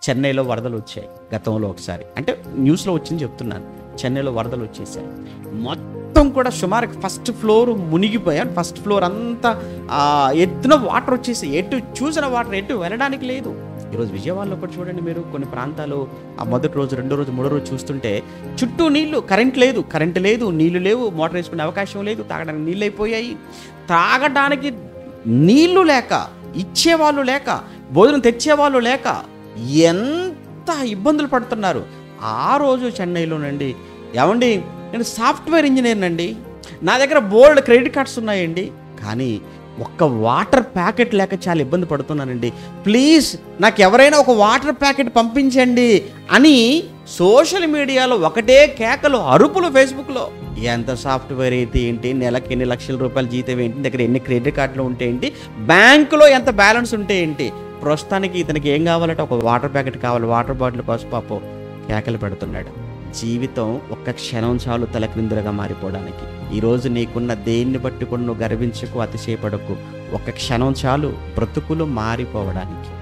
చెన్నైలో వరదలు వచ్చాయి గతంలో ఒకసారి, అంటే న్యూస్లో వచ్చింది చెప్తున్నాను. చెన్నైలో వరదలు వచ్చేసాయి, మొత్తం కూడా సుమారు ఫస్ట్ ఫ్లోర్ మునిగిపోయాను. ఫస్ట్ ఫ్లోర్ అంతా ఎత్తున వాటర్ వచ్చేసి ఎటు చూసిన వాటర్ ఎటు వెళ్ళడానికి లేదు. ఈరోజు విజయవాడలో కూడా చూడండి మీరు, కొన్ని ప్రాంతాలు ఆ మొదటి రోజు, రెండో రోజు, మూడో రోజు చూస్తుంటే చుట్టూ నీళ్లు, కరెంట్ లేదు, నీళ్లు లేవు, మోటార్ వేసుకునే అవకాశం లేదు, తాగడానికి నీళ్ళు అయిపోయాయి. తాగడానికి నీళ్లు లేక, ఇచ్చేవాళ్ళు లేక, భోజనం తెచ్చేవాళ్ళు లేక ఎంత ఇబ్బందులు పడుతున్నారు. ఆ రోజు చెన్నైలోనండి, ఏమండి నేను సాఫ్ట్వేర్ ఇంజనీర్ అండి, నా దగ్గర బోల్డ్ క్రెడిట్ కార్డ్స్ ఉన్నాయండి, కానీ ఒక్క వాటర్ ప్యాకెట్ లేక చాలా ఇబ్బంది పడుతున్నానండి, ప్లీజ్ నాకు ఎవరైనా ఒక వాటర్ ప్యాకెట్ పంపించండి అని సోషల్ మీడియాలో ఒకటే కేకలు, అరుపులు ఫేస్బుక్లో. ఎంత సాఫ్ట్వేర్ అయితే ఏంటి, నెలకి ఎన్ని లక్షల రూపాయల జీతం ఏంటి, దగ్గర ఎన్ని క్రెడిట్ కార్డులు ఉంటే ఏంటి, బ్యాంకులో ఎంత బ్యాలెన్స్ ఉంటే ఏంటి, ప్రస్తుతానికి ఇతనికి ఏం కావాలంటే ఒక వాటర్ ప్యాకెట్ కావాలి, వాటర్ బాటిల్ కోసం పాపం కేకలు పెడుతున్నాడు. జీవితం ఒక్క క్షణం చాలు తలక్రిందులుగా మారిపోవడానికి. ఈరోజు నీకున్న దేన్ని బట్టి కూడా నువ్వు గర్వించకు, అతిశయపడకు. ఒక్క క్షణం చాలు బ్రతుకులు మారిపోవడానికి.